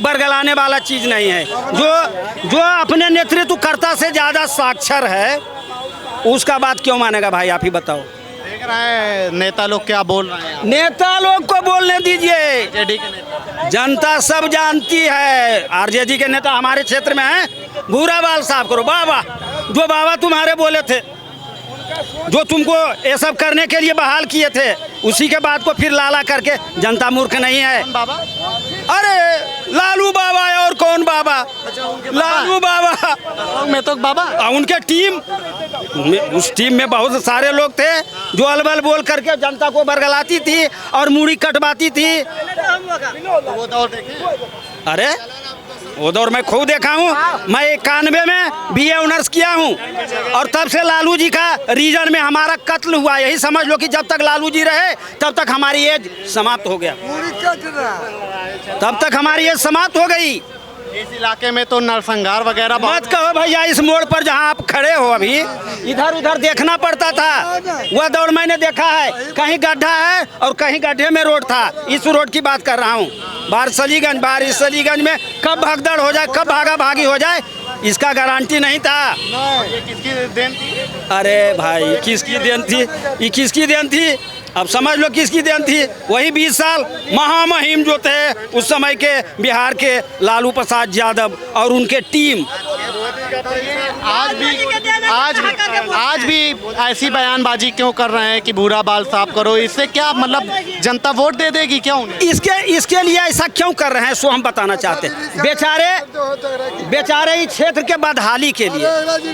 बरगलाने वाला चीज़ नहीं है। जो अपने नेतृत्व कर्ता से ज़्यादा साक्षर है, उसका बात क्यों मानेगा भाई? आप ही बताओ। देख रहे हैं नेता लोग क्या बोल रहे हैं। नेता लोग को बोलने दीजिए, जनता सब जानती है। आरजेडी के नेता हमारे क्षेत्र में हैं, भूराबाल साहब करो। बाबा, जो बाबा तुम्हारे बोले थे, जो तुमको ये सब करने के लिए बहाल किए थे, उसी के बाद को फिर लाला करके, जनता मूर्ख नहीं है। बाबा? अरे लालू बाबा है, और कौन बाबा? लालू बाबा में तो बाबा, उनके टीम, उस टीम में बहुत सारे लोग थे जो अलबल बोल करके जनता को बरगलाती थी और मूड़ी कटवाती थी। वो दौर देखे? अरे वो दौर मैं खूब देखा हूँ। मैं 91 में BA ऑनर्स किया हूँ, और तब से लालू जी का रीजन में हमारा कत्ल हुआ। यही समझ लो कि जब तक लालू जी रहे तब तक हमारी एज समाप्त हो गया, तब तक हमारी एज समाप्त हो गई। इस इलाके में तो नरसंहार वगैरह मत कहो भैया। इस मोड़ पर जहाँ आप खड़े हो अभी, इधर उधर देखना पड़ता था। वह दौड़ मैंने देखा है, कहीं गड्ढा है और कहीं गड्ढे में रोड था। इस रोड की बात कर रहा हूँ। बारिशलीगंज में कब भगदड़ हो जाए, कब भागा भागी हो जाए, इसका गारंटी नहीं था। ये किसकी देन थी? अरे भाई, किसकी देन थी? ये किसकी देन थी? अब समझ लो किसकी देन थी। वही 20 साल महामहिम जो थे उस समय के बिहार के लालू प्रसाद यादव और उनके टीम। आज भी ऐसी बयानबाजी क्यों कर रहे हैं कि भूरा बाल साफ करो? इससे क्या मतलब जनता वोट दे देगी क्या उन्हें? इसके लिए ऐसा क्यों कर रहे हैं, सो हम बताना चाहते हैं। बेचारे इस क्षेत्र के बदहाली के लिए,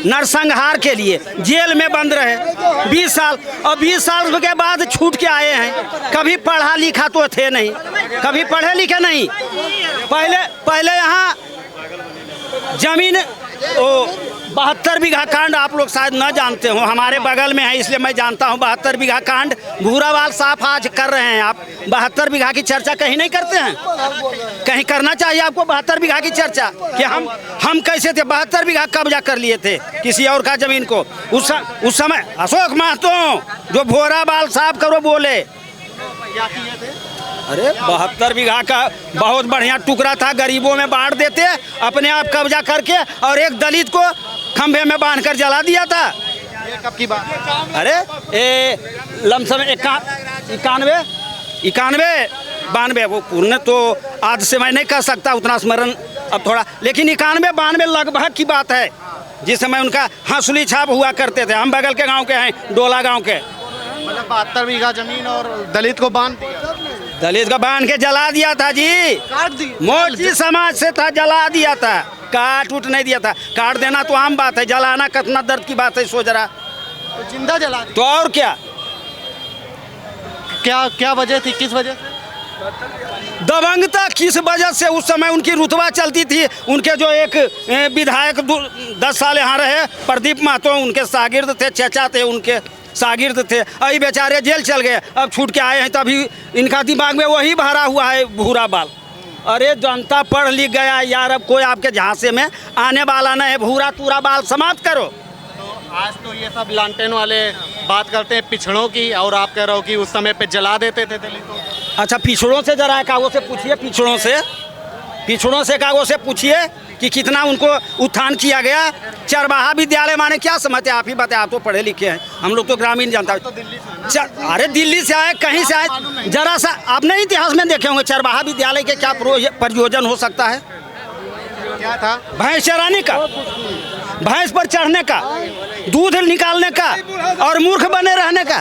नरसंहार के लिए जेल में बंद रहे 20 साल, और 20 साल के बाद छूट के आए हैं। कभी पढ़ा लिखा तो थे नहीं, कभी पढ़े लिखे नहीं। पहले यहाँ जमीन 72 बीघा कांड, आप लोग शायद न जानते हो, हमारे बगल में है इसलिए मैं जानता हूँ। 72 बीघा कांड भूराबाल साफ आज कर रहे हैं। आप 72 बीघा की चर्चा कहीं नहीं करते हैं, कहीं करना चाहिए आपको 72 बीघा की चर्चा कि हम कैसे थे। 72 बीघा कब्जा कर लिए थे किसी और का जमीन को। उस समय अशोक महतो जो भूराबाल साफ करो बोले, अरे 72 बीघा का बहुत बढ़िया टुकड़ा था, गरीबों में बांट देते, अपने आप कब्जा करके, और एक दलित को खंभे में बांधकर जला दिया था। ये कब की बात? अरे लमसम 91 वो पूर्ण तो आज से मैं नहीं कह सकता उतना स्मरण अब थोड़ा, लेकिन 91-92 लगभग की बात है, जिस समय उनका हंसुली छाप हुआ करते थे। हम बगल के गांव के हैं, डोला गांव के। मतलब 72 बीघा जमीन और दलित को बांध के जला दिया था जी। मोदी समाज से था, जला दिया था, काट उठ नहीं दिया था। काट देना तो आम बात है, जलाना कितना दर्द की बात है, सो जरा। तो जिंदा जला दिया। तो और क्या वजह थी, किस वजह से? दबंगता किस वजह से? उस समय उनकी रुतबा चलती थी। उनके जो एक विधायक 10 साल यहाँ रहे, प्रदीप महतो, उनके शागिर्द थे, चचा थे, उनके शागिर्द थे। अभी बेचारे जेल चल गए, अब छूट के आए हैं, तो अभी इनका दिमाग में वही भरा हुआ है, भूरा बाल। अरे जनता पढ़ लिख गया यार, अब कोई आपके झांसे में आने वाला नहीं है। भूरा तूरा बाल समाप्त करो। तो आज तो ये सब लालटेन वाले बात करते हैं पिछड़ों की, और आप कह रहे हो कि उस समय पे जला देते थे दलितों। अच्छा, पिछड़ों से जरा कागों से पूछिए, पिछड़ों से कागों से पूछिए कि कितना उनको उत्थान किया गया। चरवाहा विद्यालय माने क्या समझते हैं? आप ही बताए, आप तो पढ़े लिखे हैं, हम लोग तो ग्रामीण जनता। अरे दिल्ली से आए, कहीं से आए, जरा सा आपने इतिहास में देखे होंगे चरवाहा विद्यालय के क्या प्रयोजन हो सकता है? क्या था? भैंस चराने का, भैंस पर चढ़ने का, दूध निकालने का और मूर्ख बने रहने का।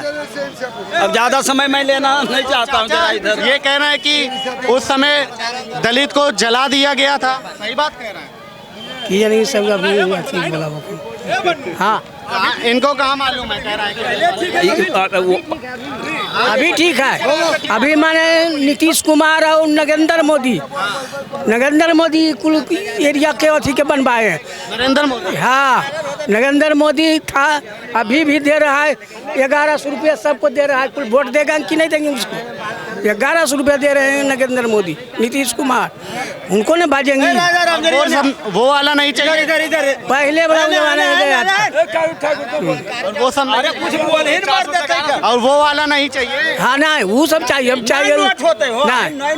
अब ज़्यादा समय मैं लेना नहीं चाहता हूँ। इधर ये कहना है कि उस समय दलित को जला दिया गया था, सही बात कह रहा है? कि नहीं सब बोला हाँ इनको कहाँ मालूम है, कह रहा है अभी ठीक है। अभी माने नीतीश कुमार और नरेंद्र मोदी कुल एरिया के अथी के बनवाए हैं। नरेंद्र मोदी, हाँ नरेंद्र मोदी था, अभी भी दे रहा है 1100 रुपया सबको दे रहा है। कुल वोट देगा कि नहीं देंगे उसको? 1100 रुपया दे रहे हैं नरेंद्र मोदी, नीतीश कुमार, उनको न बाजेंगे। वो वाला नहीं चाहिए, पहले वाला जमाना में गया था। और वो सब और वो वाला नहीं चाहिए। हाँ नहीं वो सब चाहिए, हम चाहिए नहीं,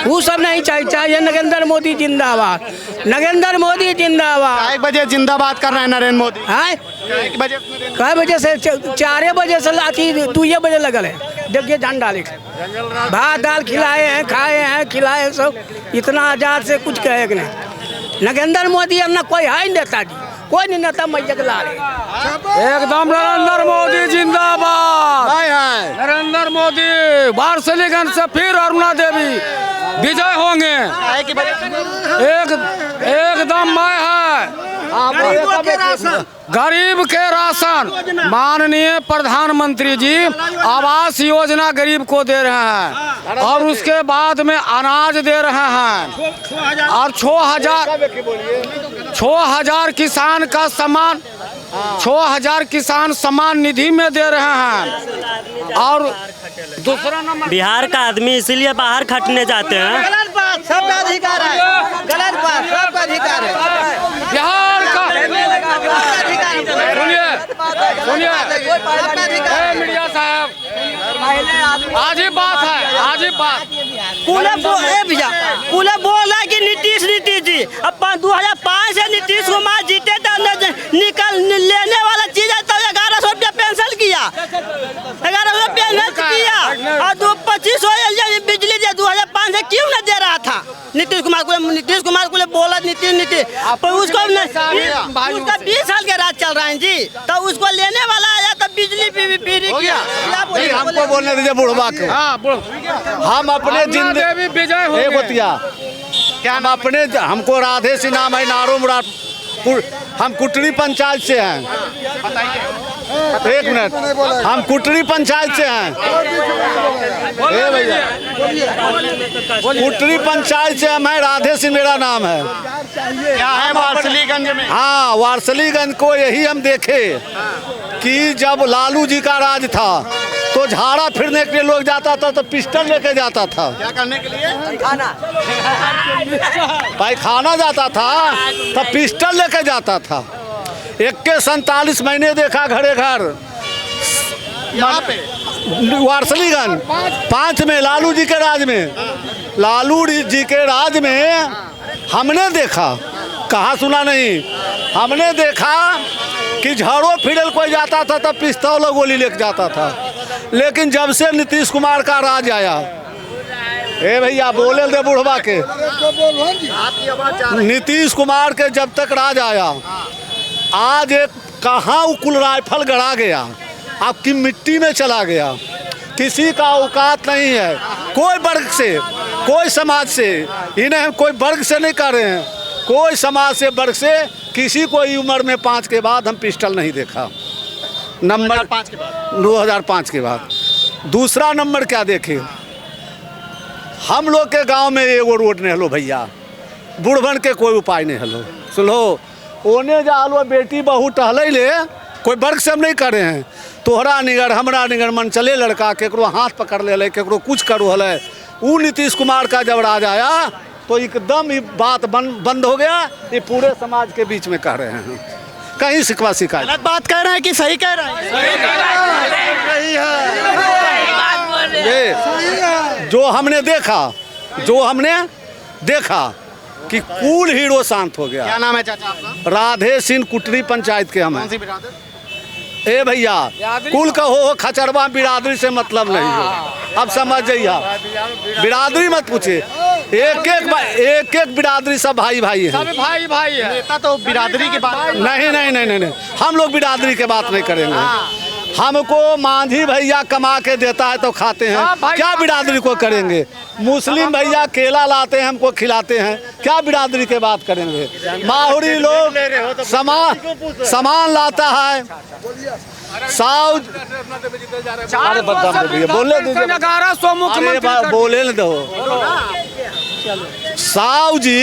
वो सब नहीं चाहिए। चाहिए नरेंद्र मोदी जिंदाबाद, नरेंद्र मोदी जिंदाबाद। 1 बजे जिंदाबाद कर रहे हैं नरेंद्र मोदी। हाँ 1 बजे कई बजे से? 4 बजे से लाठी 2 बजे लगल है। देखिए झंडा लेकर भात दाल खिलाए हैं, खाए हैं, खिलाए सब, इतना आजाद से कुछ कहे कि नहीं। नरेंद्र मोदी अब ना कोई है नेताजी, कोई नहीं नेता मैया ला रहे। एकदम नरेंद्र मोदी जिंदाबाद। नरेंद्र मोदी वारसलीगंज से फिर अरुणा देवी विजय होंगे। एकदम मैं है गरीब के राशन, माननीय प्रधानमंत्री जी आवास योजना गरीब को दे रहे हैं, और उसके बाद में अनाज दे रहे हैं, और 6000 किसान का सम्मान, 6000 किसान सम्मान निधि में दे रहे हैं। और दूसरा नंबर बिहार का आदमी इसीलिए बाहर खटने जाते हैं। गलत बात, सब अधिकार है, गलत बात, सब अधिकार है। बिहार का सुनिए मीडिया साहब, आज ही बात है, आज ही बात पूरा बोला कि नीतीश जी अब 2005 से नीतीश कुमार जीते तो निकल लेने वाला चीज है तो 1100 रुपया पेंशन किया, 1100 पेंशन किया, और 2500 बिजली दिया 2005 से क्यों न दे रहा था नीतीश कुमार को बोला नीतीश पर उसको उसका 20 साल के राज चल रहा है जी, तो उसको लेने वाला आया तो बिजली फ्री किया। हमको बोलने दीजिए बुढ़वा के। हम अपने जिंदगी क्या हम अपने, हमको राधे सिंह नाम है, नारो मुराद, हम कुटरी पंचायत से हैं। एक मिनट, हम कुटरी पंचायत से हैं। कुटरी पंचायत से हम हैं, राधे सिंह मेरा नाम है। क्या है वारसलीगंज में? हाँ वारसलीगंज को यही हम देखे कि जब लालू जी का राज था तो झाड़ा फिरने के लिए लोग जाता था तो पिस्टल लेके जाता था। क्या करने के लिए? पायखाना जाता था तो पिस्टल लेके जाता था। 47 महीने देखा घरे घर वारसलीगंज 5 में लालू जी के राज में, लालू जी के राज में हमने देखा, कहा सुना नहीं, हमने देखा कि झाड़ो फिरल कोई जाता था तो पिस्तौल गोली लेके जाता था। लेकिन जब से नीतीश कुमार का राज आया, ए भैया बोले दे बुढ़वा के, नीतीश कुमार के जब तक राज आया, आज एक कहाँ उकुल राइफल गड़ा गया, आपकी मिट्टी में चला गया। किसी का औकात नहीं है, कोई वर्ग से, कोई समाज से, इन्हें हम कोई वर्ग से नहीं कर रहे हैं, कोई समाज से, वर्ग से, किसी को उम्र में 5 के बाद हम पिस्टल नहीं देखा। नंबर 2005 के बाद दूसरा नंबर क्या देखे, हम लोग के गांव में एगो रोड नहीं हलो भैया, बुढ़वन के कोई उपाय नहीं हलो। सुनो ओने जा लो बेटी बहू टहले ले, कोई वर्ग से हम नहीं कर रहे हैं, तोहरा निगर हमरा निगर मन चले लड़का, केकरो हाथ पकड़ ले, केकरो कुछ करो हले। वो नीतीश कुमार का जब राज आया तो एकदम ये बात बंद हो गया। ये पूरे समाज के बीच में कह रहे हैं, कहीं शिकवा शिकायत। गलत बात कह रहे हैं कि सही कह रहे हैं? ये जो हमने देखा कि कुल हीरो शांत हो गया। क्या नाम है चाचा आपका? राधे सिंह, कुटरी पंचायत के हम हैं। ए भैया कुल का हो खचरवा, बिरादरी से मतलब नहीं हो, अब समझ जाइए, बिरादरी मत पूछे, एक बिरादरी सब भाई भाई है, सब भाई है। नेता तो बिरादरी की बात नहीं, हम लोग बिरादरी के बात नहीं करेंगे। हमको मांझी भैया कमा के देता है तो खाते हैं, क्या बिरादरी को करेंगे। मुस्लिम भैया केला लाते हैं हमको खिलाते हैं, क्या बिरादरी के बात करेंगे। माहुरी लोग सामान लाता है, साउज बोले बोले न दो, साहु जी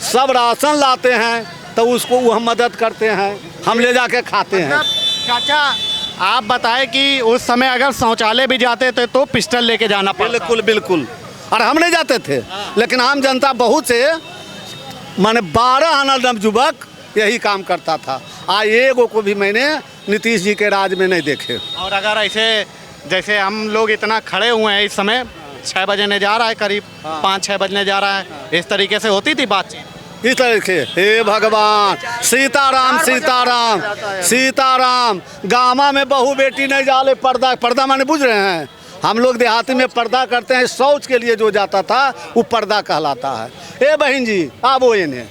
सब राशन लाते हैं तो उसको वो हम मदद करते हैं, हम ले जाके खाते हैं। चाचा आप बताएं कि उस समय अगर शौचालय भी जाते थे तो पिस्टल लेके जाना पड़ता। बिल्कुल बिल्कुल, और हम नहीं जाते थे, लेकिन आम जनता बहुत से माने 12 आना युवक यही काम करता था। एगो को भी मैंने नीतीश जी के राज में नहीं देखे। और अगर ऐसे जैसे हम लोग इतना खड़े हुए हैं, इस समय 6 बजने जा रहा है, करीब 5-6 बजने जा रहा है, इस तरीके से होती थी बातचीत इस तरीके। हे भगवान, सीताराम सीताराम सीताराम। गामा में बहू बेटी नहीं जाले, पर्दा माने बुझ रहे हैं। हम लोग देहाती में पर्दा करते हैं, शौच के लिए जो जाता था वो पर्दा कहलाता है। ए बहन जी आवो इन्हें,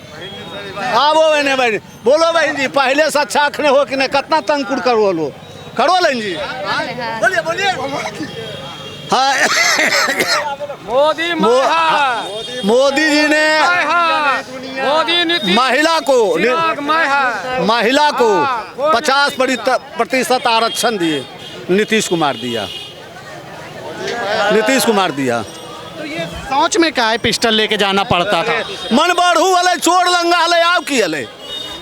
आवो इन्हें बहन, बोलो बहन जी पहले से अच्छा अखने हो कि नहीं, कितना तंग करो लो, करो लेन जी, बोलिए बोलिए। हाँ मोदी जी ने महिला को 50% आरक्षण दिए, नीतीश कुमार दिया। तो ये सोच में क्या है पिस्टल लेके जाना पड़ता था। मन बढ़ू वाले चोर लंगा हले आव की हले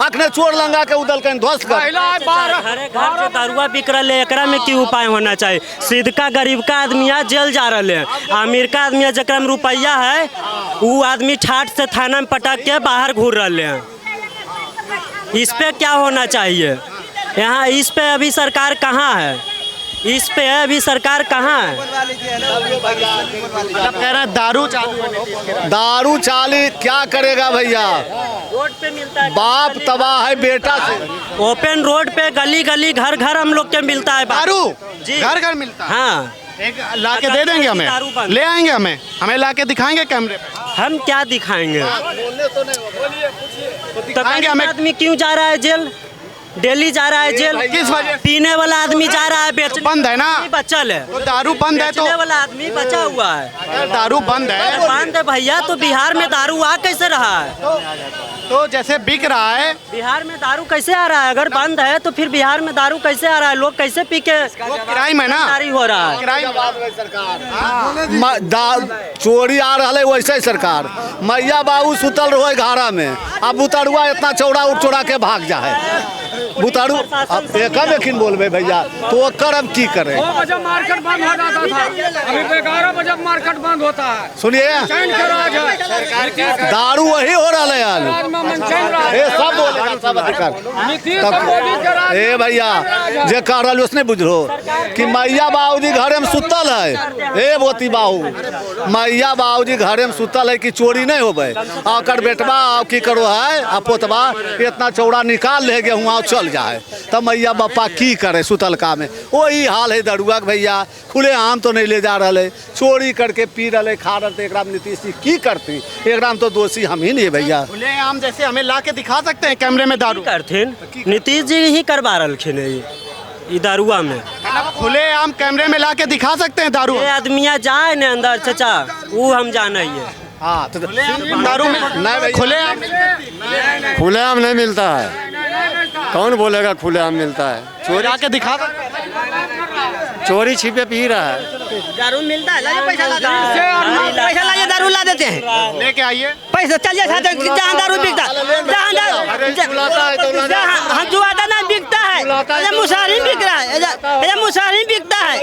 अखने चोर लंगा के उदल के ध्वस्त कर। घर से दारुआ बिक रहा है, एकरा में की उपाय होना चाहिए। सीधा गरीब का आदमी जेल जा रहे हैं, अमीर का आदमी जकरा में रुपया है वो आदमी ठाट से थाना में पटक के बाहर घूर रहे हैं। इस पे क्या होना चाहिए यहाँ, इस पे अभी सरकार कहाँ है, इस पे अभी सरकार कहाँ है। मतलब कह रहा है दारू चाली क्या करेगा भैया, रोड पे मिलता है, बाप तबाह है बेटा से। ओपन रोड पे गली गली घर घर हम लोग के मिलता है दारू, जी घर घर मिलता है। हाँ एक ला के दे देंगे, हमें ले आएंगे, हमें ला के दिखाएंगे कैमरे पे। हम क्या दिखाएंगे, दिखाएंगे हमें। आदमी क्यों जा रहा है जेल, डेली जा रहा है जेल, किस वजह? पीने वाला आदमी जा रहा है, बेचने बंद है ना, बचल है। तो दारू बंद है तो बेचने वाला आदमी बचा हुआ है। अगर दारू बंद है भैया तो बिहार में दारू आ कैसे रहा है, तो जैसे बिक रहा है बिहार में दारू कैसे आ रहा है। अगर बंद है तो फिर बिहार में दारू कैसे आ रहा है, लोग कैसे पी के क्राइम है ना, जारी हो रहा है। चोरी आ रहा है वैसे ही सरकार। मैया बाबू सुतल रहो घारा में, अब बुतरुआ इतना चौड़ा उठ चौड़ा के भाग जा है। बुतारू अब एक बोलबे भैया तो ओकर अब की करे। 2 बजे मार्केट बंद हो जाता था, अभी 11 बजे मार्केट बंद होता है। सुनिए दारू वही हो रहा है यार, ये सब बोलेगा सब अधिकार। ए भैया जे कह रहा उसने बुझो कि मैया बाबूजी घरे में सुतल है, ए बोती बाबू मैया बाबूजी घरे में सुतल है कि चोरी नहीं होबे। आकर बेटवा की करो है आ पोतवा इतना चौड़ा निकाल ले गए वहाँ चल जाए, तब मैया बापा की करे सुतलका में। वही हाल है दरुआ भैया, खुले आम तो नहीं ले जा रहे, चोरी करके पी रहे खा रहे। एक नीतीश जी की करती, एक तो दोषी हम ही नहीं भैया। खुले आम जैसे हमें ला के दिखा सकते हैं कैमरे में दारू करथिन, नीतीश जी ही करवा रखिन ये दारुआ में। खुले आम कैमरे में ला के दिखा सकते हैं दारू। आदमिया जाए न अंदर चचा वो हम जाना ही है। हाँ तो दारू में नहीं, खुले आम नहीं मिलता है। कौन बोलेगा खुले आम मिलता है, चोरी आके दिखा, चोरी छिपे पी रहा है। दारू मिलता है, पैसा लाइए दारू ला देते हैं, लेके आइए पैसा चलिए जहाँ दारू बिकता हम जुआदा ना बिकता है, मुसारी बिक रहा है, मुसारी बिकता है।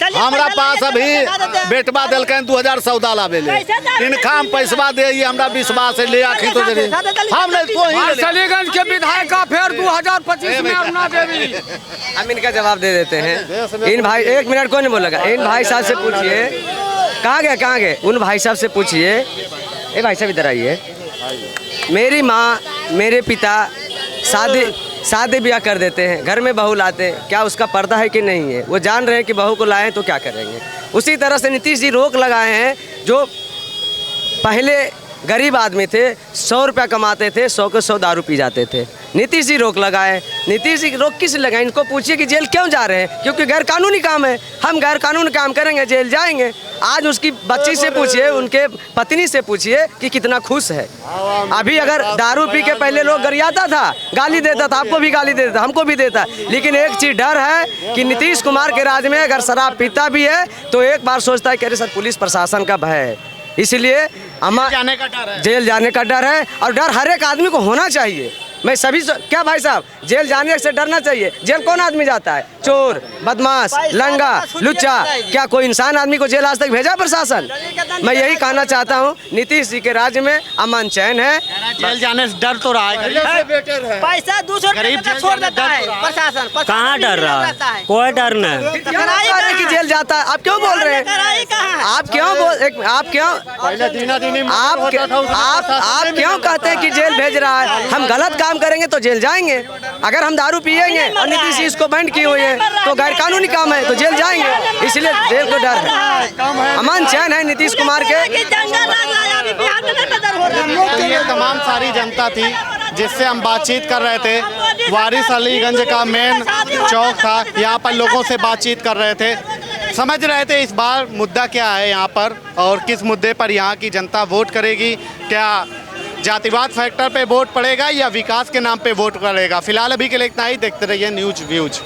हमारा पास अभी बेटवा दिल 2000 सौदा लावे ले, इनका हम पैसा दे हमरा विश्वास है ले आखिर तो हम नहीं तो ही सलीगंज के विधायक का फिर 2025 में अपना देवी। हम इनका जवाब दे देते हैं। इन भाई 1 मिनट कौन बोलेगा, इन भाई साहब से पूछिए कहाँ गए उन भाई साहब से पूछिए। ए भाई साहब इधर आइए। मेरी माँ मेरे पिता शादी ब्याह कर देते हैं, घर में बहू लाते हैं, क्या उसका पर्दा है कि नहीं है। वो जान रहे हैं कि बहू को लाएं तो क्या करेंगे। उसी तरह से नीतीश जी रोक लगाए हैं। जो पहले गरीब आदमी थे 100 रुपया कमाते थे, 100 के 100 दारू पी जाते थे, नीतीश जी रोक लगाए। नीतीश जी रोक किस लगाए? इनको पूछिए कि जेल क्यों जा रहे हैं, क्योंकि गैर कानूनी काम है। हम गैर कानूनी काम करेंगे जेल जाएंगे। आज उसकी बच्ची से पूछिए, उनके पत्नी से पूछिए कि कितना खुश है। अभी अगर दारू पी के पहले लोग गरियाता था, गाली देता था, आपको भी गाली देता था, हमको भी देता, लेकिन एक चीज़ डर है कि नीतीश कुमार के राज में अगर शराब पीता भी है तो एक बार सोचता है कि अरे सर पुलिस प्रशासन का भय है, इसलिए जेल जाने का डर है। और डर हर एक आदमी को होना चाहिए। मैं सभी क्या भाई साहब, जेल जाने से डरना चाहिए। जेल कौन आदमी जाता है? चोर, बदमाश, लंगा, लुच्चा। क्या कोई इंसान आदमी को जेल आज तक भेजा प्रशासन? मैं यही कहना चाहता हूँ, नीतीश जी के राज्य में अमन चैन है। जेल जाने से डर तो रहा है, पैसा दूसरे छोड़ देता है प्रशासन। कहाँ डर रहा है? कोई डर नहीं। कि जेल जाता है, आप क्यों बोल रहे हैं? आप क्यों कहते हैं कि जेल भेज रहा है? हम गलत काम करेंगे तो जेल जाएंगे। अगर हम दारू पिएंगे और नीतीश जी इसको बैंड किए हुए हैं तो गैर कानूनी काम है तो जेल जाएंगे, इसलिए जेल को डर है। अमन चैन है नीतीश कुमार के। ये तमाम सारी जनता थी जिससे हम बातचीत कर रहे थे। वारिस अलीगंज का मेन चौक था, यहाँ पर लोगों से बातचीत कर रहे थे, समझ रहे थे इस बार मुद्दा क्या है यहाँ पर और किस मुद्दे पर यहाँ की जनता वोट करेगी। क्या जातिवाद फैक्टर पे वोट पड़ेगा या विकास के नाम पे वोट पड़ेगा? फिलहाल अभी के लिए इतना ही। देखते रहिए न्यूज़ व्यूज।